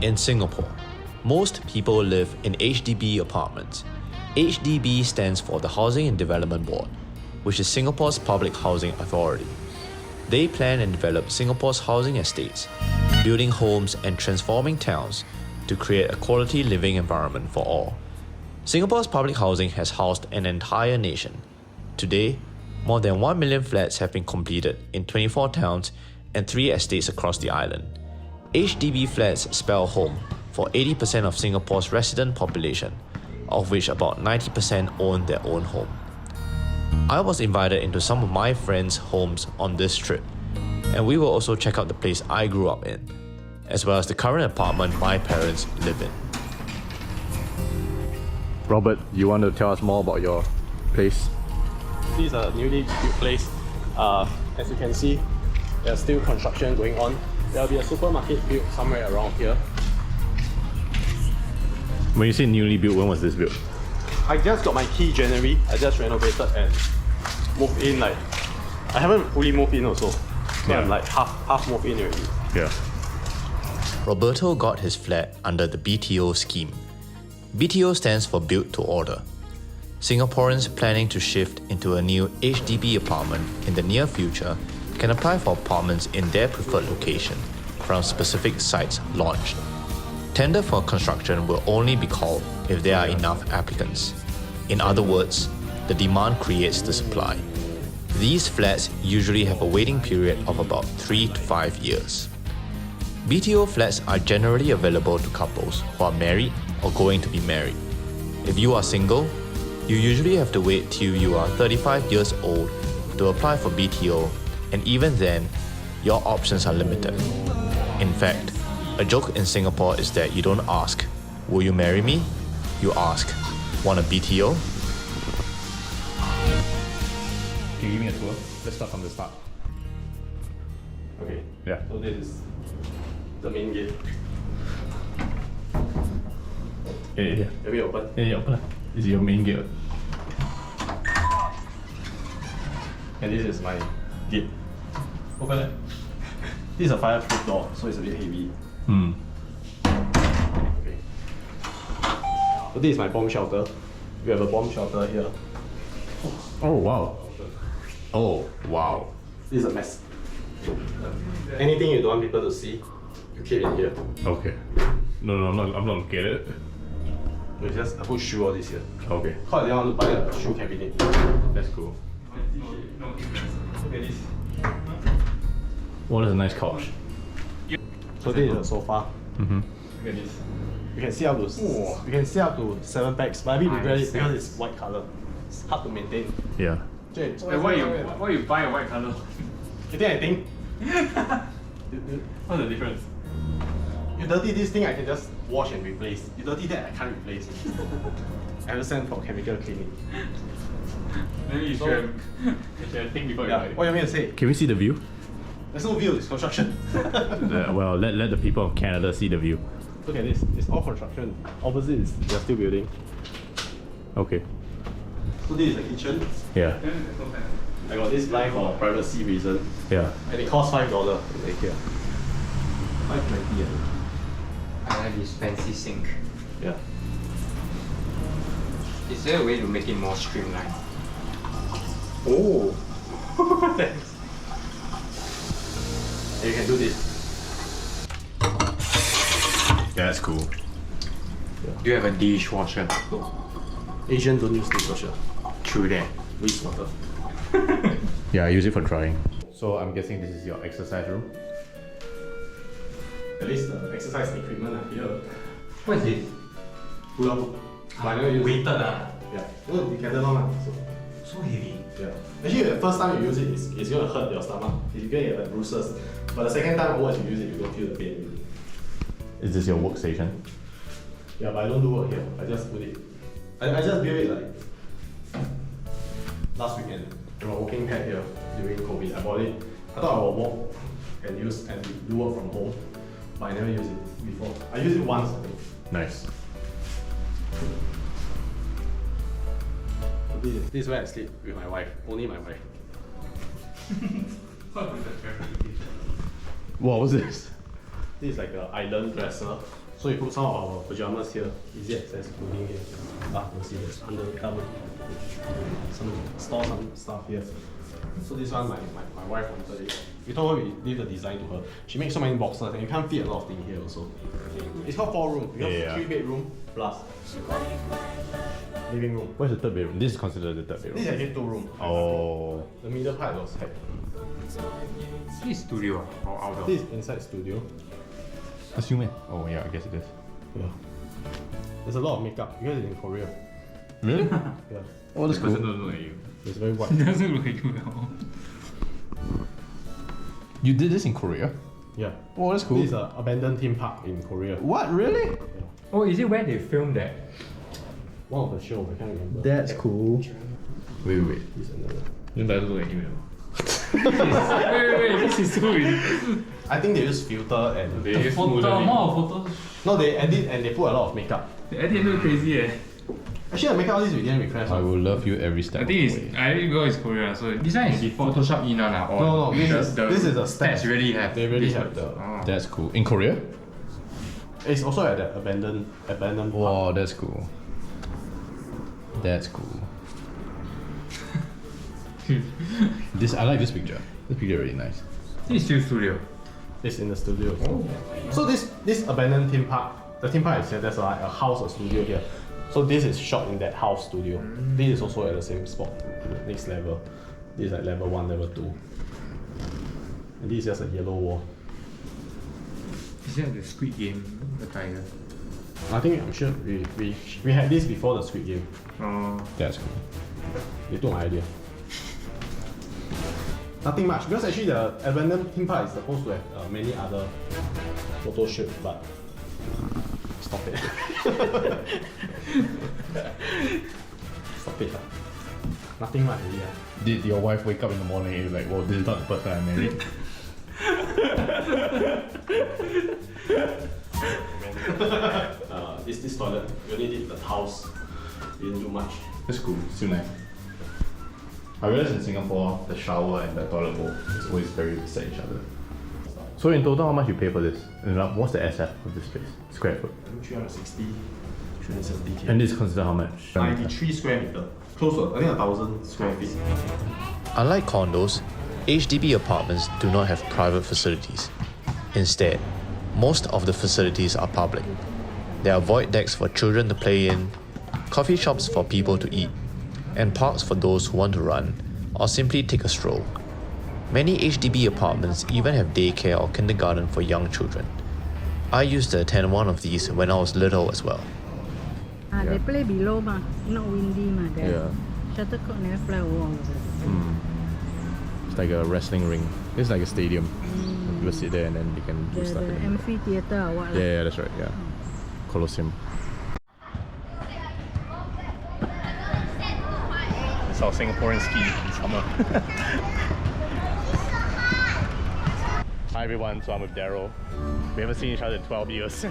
In Singapore, most people live in HDB apartments. HDB stands for the Housing and Development Board, which is Singapore's public housing authority. They plan and develop Singapore's housing estates, building homes and transforming towns to create a quality living environment for all. Singapore's public housing has housed an entire nation. Today, more than 1 million flats have been completed in 24 towns and 3 estates across the island. HDB flats spell home for 80% of Singapore's resident population, of which about 90% own their own home. I was invited into some of my friends' homes on this trip, and we will also check out the place I grew up in, as well as the current apartment my parents live in. Robert, you want to tell us more about your place? This is a newly built place. As you can see, there's still construction going on. There will be a supermarket built somewhere around here. When you say newly built, when was this built? I just got my key January. I just renovated and moved in. Like, I haven't fully moved in also. So Yeah. I'm like half moved in already. Yeah. Roberto got his flat under the BTO scheme. BTO stands for Built to Order. Singaporeans planning to shift into a new HDB apartment in the near future can apply for apartments in their preferred location from specific sites launched. Tender for construction will only be called if there are enough applicants. In other words, the demand creates the supply. These flats usually have a waiting period of about 3 to 5 years. BTO flats are generally available to couples who are married or going to be married. If you are single, you usually have to wait till you are 35 years old to apply for BTO, and even then, your options are limited. In fact, a joke in Singapore is that you don't ask, "Will you marry me?" You ask, "Want a BTO?" Can you give me a tour? Let's start from the start. Okay. Yeah. So this is the main gate. Yeah. Let me open. Yeah, open it. This is your main gate. And this is my gate. Open it. This is a fireproof door, so it's a bit heavy. Okay. So this is my bomb shelter. We have a bomb shelter here. Oh, wow. Oh, wow. This is a mess. Anything you don't want people to see, you keep in here. Okay. No, I'm not looking at it. You just put shoe all this here. Okay. Because I didn't want to buy a shoe cabinet. That's cool. Look at this. What is a nice couch? So this is a sofa. Mm-hmm. Look at this. You can see up to you can see up to 7 packs, but I bit regret it because it's white color. It's hard to maintain. Yeah. Jay, Why you buy a white color? You think I think? What's the difference? You dirty this thing, I can just wash and replace. You dirty that, I can't replace. I will send for chemical cleaning. Maybe you should think before you buy Yeah. it. What you mean to say? Can we see the view? There's no view. It's construction. Well, let the people of Canada see the view. Look at this. It's all construction. Opposite is they're still building. Okay. So this is the kitchen. Yeah. I got this line for privacy reason, Yeah. and it costs $5 to make here. $5.90. I like this fancy sink. Yeah. Is there a way to make it more streamlined? Oh. Thanks. And you can do this. Yeah, that's cool. Do you have a dishwasher? Asians don't use dishwasher. True that. Waste water. Yeah, I use it for drying. So I'm guessing this is your exercise room? At least the exercise equipment are here. What is this? Hula hoop. But I never use it. Weighted Yeah. No, Decathlon lah. So heavy. Yeah. Actually, the first time you use it, it's going to hurt your stomach. You're going to get like bruises. But the second time once you use it, you don't feel the pain really. Is this your workstation? Yeah, but I don't do work here. I just put it. I just built it like last weekend. I got a working pad here during COVID. I bought it. I thought I would walk and use and do work from home, but I never used it before. I used it once, I think. Nice. This is where I sleep with my wife. Only my wife. What was this? This is like an island dresser. So you put some of our pajamas here, easy access, including here. You'll see this under the cupboard. Store some stuff here. So this one, my wife wanted it. We told her we leave the design to her. She makes so many boxes and you can't fit a lot of things here also. It's called 4 room. We have 3 bedroom plus living room. Where's the third bedroom? This is considered the third bedroom. This is actually 2 room. Oh. The middle part was like This is studio or outdoor? this is inside studio. Assume it. Oh yeah, I guess it is. Yeah. There's a lot of makeup because it's in Korea. Really? Yeah. Oh, that's This person cool. doesn't look at you. It's very white. Doesn't look like you at all. You did this in Korea? Yeah. Oh, that's cool. This is an abandoned theme park in Korea. What? Really? Yeah. Oh, is it where they filmed that? One of the shows, I can't remember. That's cool. Wait. This is another. It doesn't look like you at all. wait, this is so weird. I think they use filter and The amount of photos, no, they edit and they put a lot of makeup. the edit look crazy eh. Actually, the makeup artist we didn't request. I will love you every step I of think the way. it's, I think because it's Korea, so this one is Photoshop in one or No, this is a Stats stats. really have. They really this have one. the. Oh. That's cool. In Korea? It's also at the abandoned park. Wow, that's cool. That's cool. This I like this picture. This picture really nice. This is still studio. It's in the studio. So this abandoned theme park, the theme park is here. There's like a house or studio here. So this is shot in that house studio. This is also at the same spot, next level. This is like level 1, level 2. And this is just a yellow wall. Is that the Squid Game attire? I'm sure we had this before the Squid Game. Oh. That's cool. They took my idea. Nothing much because actually the abandoned theme park is supposed to have many other photo shoots, but stop it. Stop it. Nothing much really. Did your wife wake up in the morning and you're like, well, this is not the person I married? This toilet, we only did the tiles. We didn't do much. That's cool. Still nice. I realized in Singapore, the shower and the toilet bowl is always very beside each other. So in total, how much you pay for this? And what's the SF of this place? Square foot. 360, 370 And this is considered how much? 93 square meter. Close to, I think 1,000 square feet. Unlike condos, HDB apartments do not have private facilities. Instead, most of the facilities are public. There are void decks for children to play in, coffee shops for people to eat, and parks for those who want to run or simply take a stroll. Many HDB apartments even have daycare or kindergarten for young children. I used to attend one of these when I was little as well. They play below ma, not windy ma. There. Yeah. Shuttlecock never fly over. It's like a wrestling ring. It's like a stadium. People sit there and then they can do The stuff. in it. amphitheater or what? Yeah, that's right. Yeah. Colosseum. It's our Singaporean ski in summer. Hi everyone, so I'm with Daryl. We haven't seen each other in 12 years.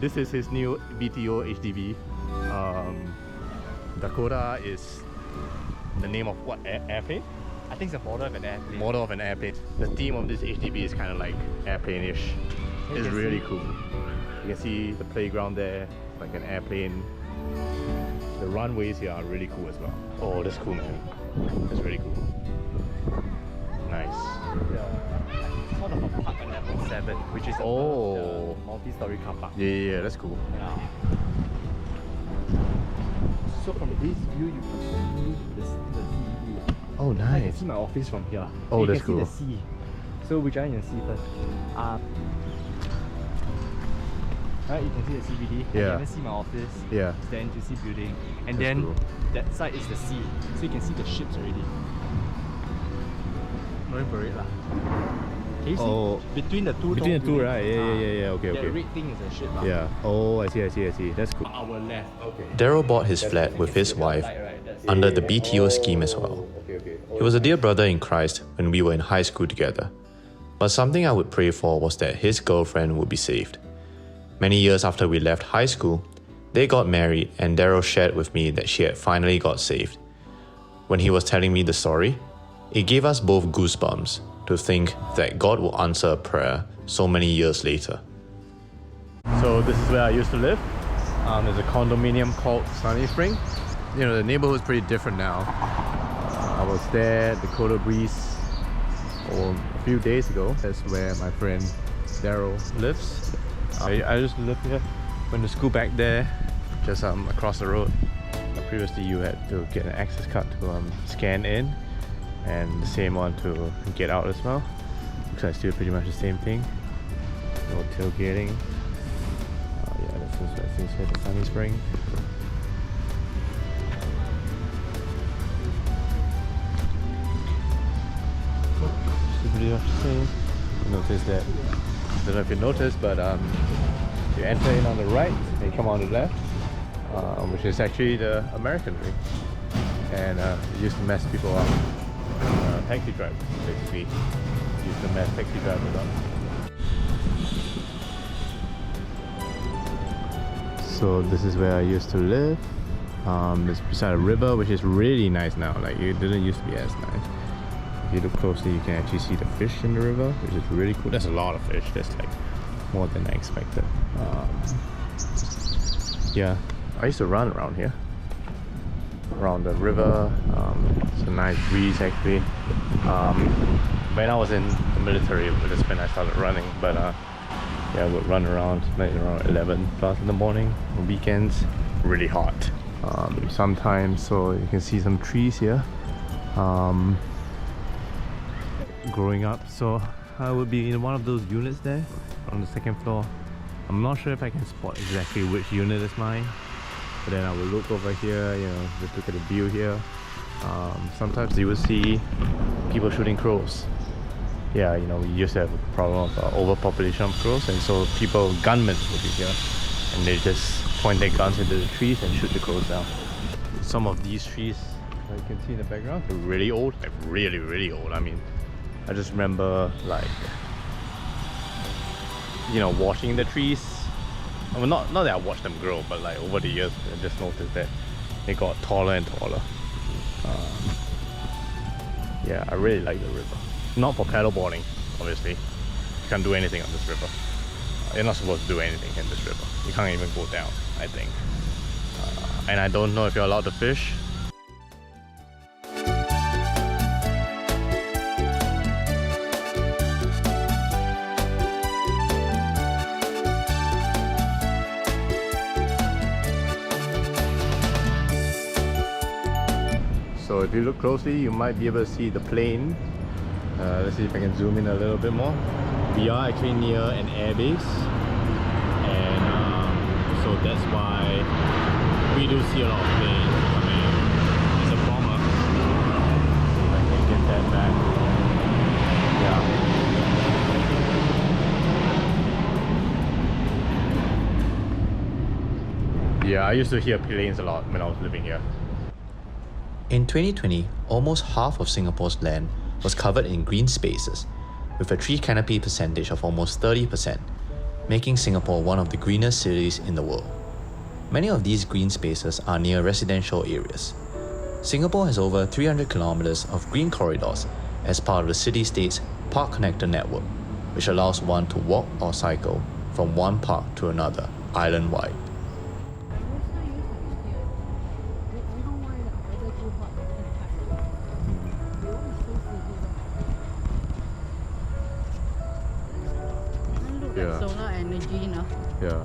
This is his new BTO HDB. Dakota is the name of what? Airplane? I think it's a model of an airplane. Model of an airplane. The theme of this HDB is kind of like airplane-ish. It's can really see- cool. You can see the playground there, like an airplane. The runways here are really cool as well. Oh, that's cool, man. That's really cool. Nice. Sort of a park at level 7, which is Oh. the multi-story car park. Yeah, that's cool. Yeah. So from this view, you can see the sea. Oh, I can nice. see my office from here. Oh, you that's can cool. see the sea. So which one you can see first? Right, you can see the CBD. Yeah. You can see my office. Yeah. Then you see building, and That's then cool. that side is the sea. So you can see the ships already. Marine Parade lah. Can you see Oh. between the two? Between the tall two, buildings? right? Yeah. Okay, That okay. red thing is a ship lah. Yeah. Oh, I see. That's cool. Our left. Okay. Daryl bought his flat with his wife under the BTO scheme as well. He was a dear brother in Christ when we were in high school together. But something I would pray for was that his girlfriend would be saved. Many years after we left high school, they got married and Daryl shared with me that she had finally got saved. When he was telling me the story, it gave us both goosebumps to think that God will answer a prayer so many years later. So this is where I used to live. There's a condominium called Sunny Spring. You know, the neighborhood's pretty different now. I was there at Dakota Breeze a few days ago. That's where my friend Daryl lives. I just live here. Went to school back there, just across the road. Previously you had to get an access card to scan in, and the same one to get out as well. Looks like still pretty much the same thing. No tailgating. Yeah, this is what it says here, the Sunny Spring. Still pretty much the same. Notice that, I don't know if you noticed, but you enter in on the right and you come on the left, which is actually the American way, and it used to mess people up. Taxi drivers basically used to mess taxi drivers up. So this is where I used to live. It's beside a river, which is really nice now. Like, it didn't used to be as nice. If you look closely, you can actually see the fish in the river, which is really cool. There's a lot of fish. There's like more than I expected. Yeah, I used to run around here, around the river. It's a nice breeze actually. When I was in the military, that's when I started running. But yeah, I would run around like around 11 plus in the morning. On weekends, really hot. Sometimes, so you can see some trees here. Growing up, so I would be in one of those units there on the second floor. I'm not sure if I can spot exactly which unit is mine, but then I will look over here, you know, just look at the view here. Sometimes you will see people shooting crows. Yeah, you know, we used to have a problem of overpopulation of crows, and so gunmen would be here, and they just point their guns into the trees and shoot the crows down. Some of these trees, you can see in the background, they're really old, like really, really old. I mean, I just remember, like, you know, watching the trees. Well, not that I watched them grow, but like over the years, I just noticed that they got taller and taller. Yeah, I really like the river. Not for paddleboarding, obviously. You can't do anything on this river. You're not supposed to do anything in this river. You can't even go down, I think. And I don't know if you're allowed to fish. So if you look closely, you might be able to see the plane. Let's see if I can zoom in a little bit more. We are actually near an air base, and so that's why we do see a lot of planes coming. It's a bomber. If I can get that back. Yeah. Yeah, I used to hear planes a lot when I was living here. In 2020, almost half of Singapore's land was covered in green spaces, with a tree canopy percentage of almost 30%, making Singapore one of the greenest cities in the world. Many of these green spaces are near residential areas. Singapore has over 300 kilometers of green corridors as part of the city-state's Park Connector network, which allows one to walk or cycle from one park to another, island-wide. Yeah. Solar energy, you know. Yeah.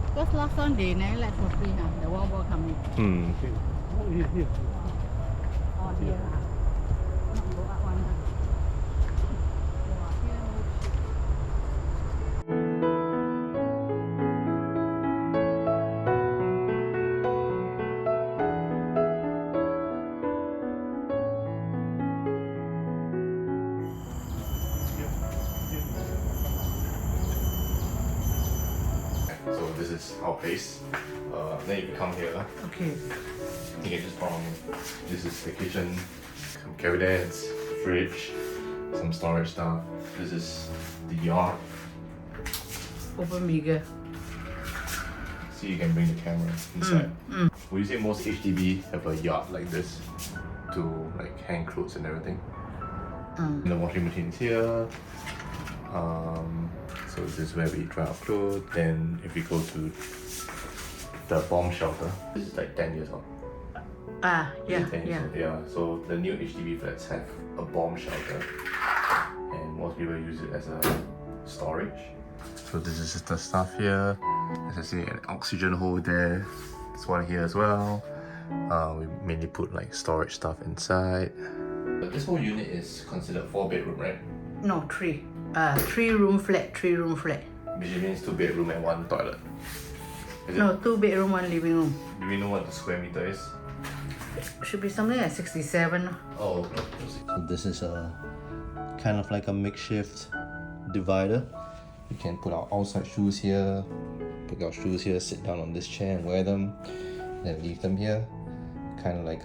Because last Sunday, they let for free, the one will come in. Oh, here. Not go up one. So this is is our place. Then if you come here, Okay. you can just follow me. This is the kitchen, some cabinets, fridge, some storage stuff. This is the yard. Open bigger. So you can bring the camera inside. Would you say most HDB have a yard like this to like hang clothes and everything? And the washing machine is here. So this is where we dry our clothes. Then if we go to the bomb shelter, this is like 10 years old. Yeah, 10 years old, yeah. So the new HDB flats have a bomb shelter, and most people use it as a storage. So this is just the stuff here. As I say, an oxygen hole there. This one here as well. We mainly put like storage stuff inside. But this whole unit is considered 4-bedroom, right? No, 3. 3-room flat, 3-room flat. Which means 2 bedroom and 1 toilet. Is No, it? 2 bedroom, 1 living room. Do we know what the square meter is? Should be something like 67. Oh, so this is a kind of like a makeshift divider. We can put our outside shoes here, put our shoes here, sit down on this chair and wear them, then leave them here. Kind of like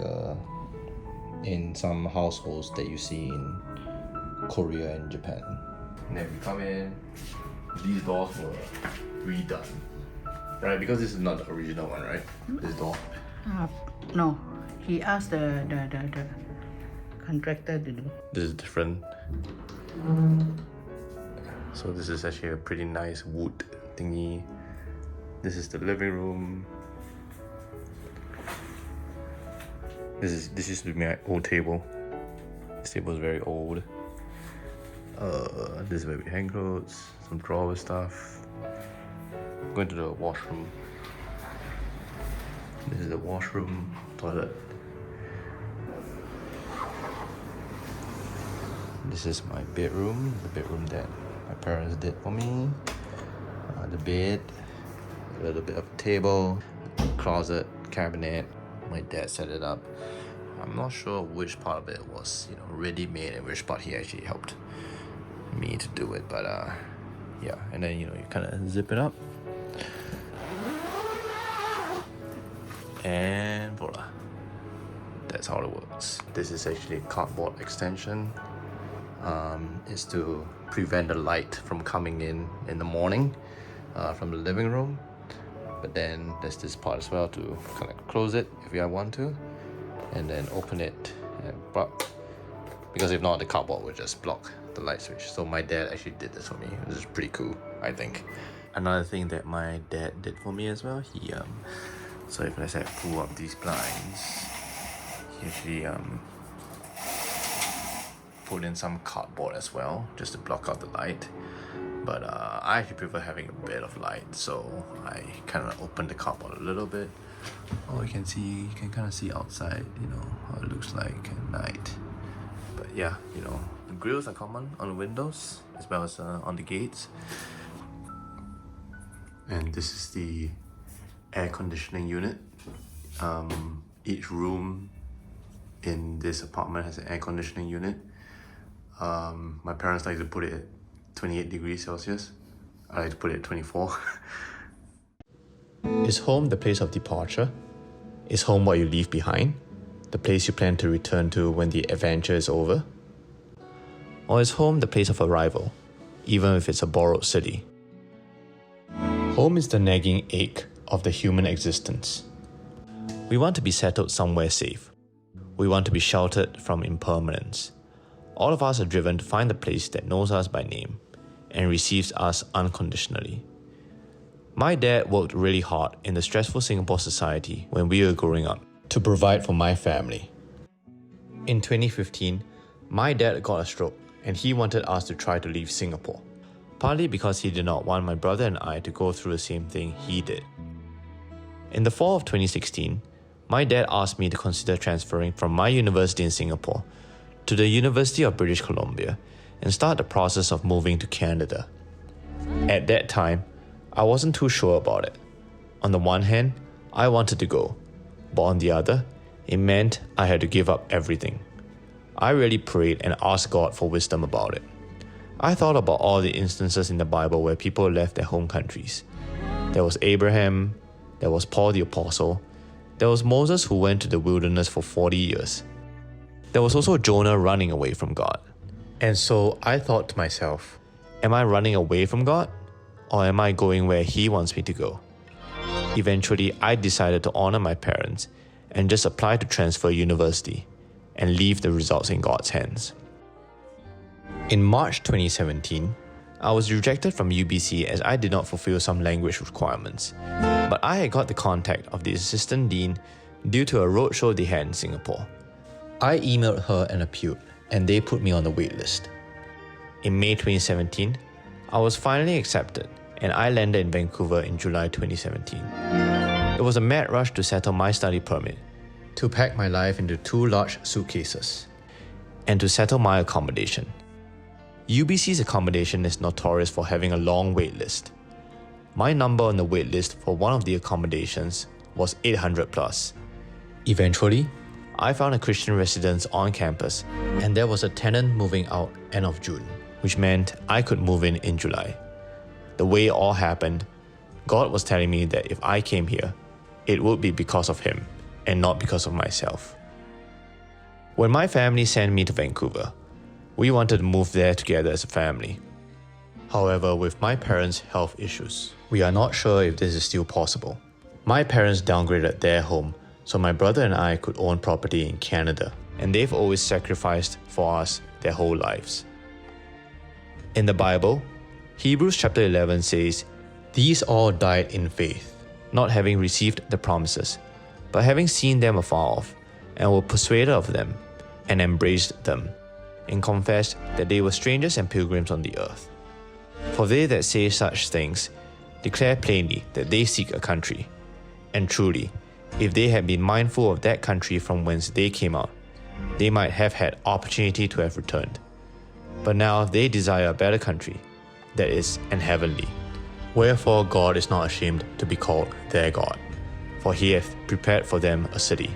in some households that you see in Korea and Japan. And then we come in, these doors were redone, right? Because this is not the original one, right? This door. No, he asked the contractor to do. This is different. So this is actually a pretty nice wood thingy. This is the living room. This used to be my old table. This table is very old. This is where we hang clothes, some drawer stuff. Going to the washroom. This is the washroom, toilet. This is my bedroom, the bedroom that my parents did for me. The bed, a little bit of table, closet, cabinet. My dad set it up. I'm not sure which part of it was, ready-made and which part he actually helped me to do it. But yeah, and then you kind of zip it up, and voila. That's how it works. This is actually a cardboard extension. Is to prevent the light from coming in the morning from the living room. But then there's this part as well to kind of close it if I want to, and then open it, because if not, the cardboard will just block the light switch. So my dad actually did this for me. This is pretty cool, I think. Another thing that my dad did for me as well, he so if let's say I pull up these blinds, he actually put in some cardboard as well, just to block out the light. But I actually prefer having a bit of light, so I kind of opened the cardboard a little bit. Oh, you can kind of see outside, how it looks like at night. But yeah, the grills are common on the windows as well as on the gates. And this is the air conditioning unit. Each room in this apartment has an air conditioning unit. My parents like to put it at 28 degrees Celsius. I like to put it at 24. Is home the place of departure? Is home what you leave behind? The place you plan to return to when the adventure is over? Or is home the place of arrival, even if it's a borrowed city? Home is the nagging ache of the human existence. We want to be settled somewhere safe. We want to be sheltered from impermanence. All of us are driven to find the place that knows us by name and receives us unconditionally. My dad worked really hard in the stressful Singapore society when we were growing up to provide for my family. In 2015, my dad got a stroke and he wanted us to try to leave Singapore, partly because he did not want my brother and I to go through the same thing he did. In the fall of 2016, my dad asked me to consider transferring from my university in Singapore to the University of British Columbia and start the process of moving to Canada. At that time, I wasn't too sure about it. On the one hand, I wanted to go, but on the other, it meant I had to give up everything. I really prayed and asked God for wisdom about it. I thought about all the instances in the Bible where people left their home countries. There was Abraham, there was Paul the Apostle, there was Moses who went to the wilderness for 40 years. There was also Jonah running away from God. And so I thought to myself, am I running away from God? Or am I going where He wants me to go? Eventually, I decided to honor my parents and just apply to transfer university and leave the results in God's hands. In March 2017, I was rejected from UBC as I did not fulfill some language requirements. But I had got the contact of the assistant dean due to a roadshow they had in Singapore. I emailed her and appealed, and they put me on the waitlist. In May 2017, I was finally accepted, and I landed in Vancouver in July 2017. It was a mad rush to settle my study permit, to pack my life into 2 large suitcases, and to settle my accommodation. UBC's accommodation is notorious for having a long waitlist. My number on the waitlist for one of the accommodations was 800 plus. Eventually, I found a Christian residence on campus, and there was a tenant moving out end of June, which meant I could move in July. The way it all happened, God was telling me that if I came here, it would be because of Him and not because of myself. When my family sent me to Vancouver, we wanted to move there together as a family. However, with my parents' health issues, we are not sure if this is still possible. My parents downgraded their home so my brother and I could own property in Canada, and they've always sacrificed for us their whole lives. In the Bible, Hebrews chapter 11 says, "These all died in faith, not having received the promises, but having seen them afar off, and were persuaded of them, and embraced them, and confessed that they were strangers and pilgrims on the earth. For they that say such things declare plainly that they seek a country. And truly, if they had been mindful of that country from whence they came out, they might have had opportunity to have returned. But now they desire a better country, that is, an heavenly. Wherefore God is not ashamed to be called their God, for He hath prepared for them a city."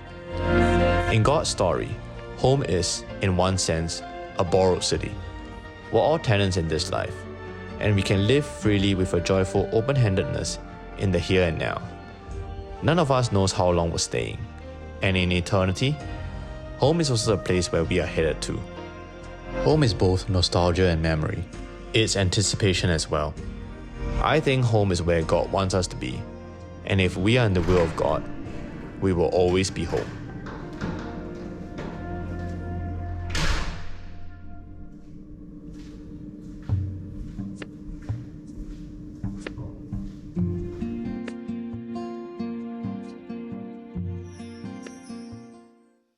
In God's story, home is, in one sense, a borrowed city. We're all tenants in this life, and we can live freely with a joyful open-handedness in the here and now. None of us knows how long we're staying, and in eternity, home is also the place where we are headed to. Home is both nostalgia and memory. It's anticipation as well. I think home is where God wants us to be, and if we are in the will of God, we will always be home.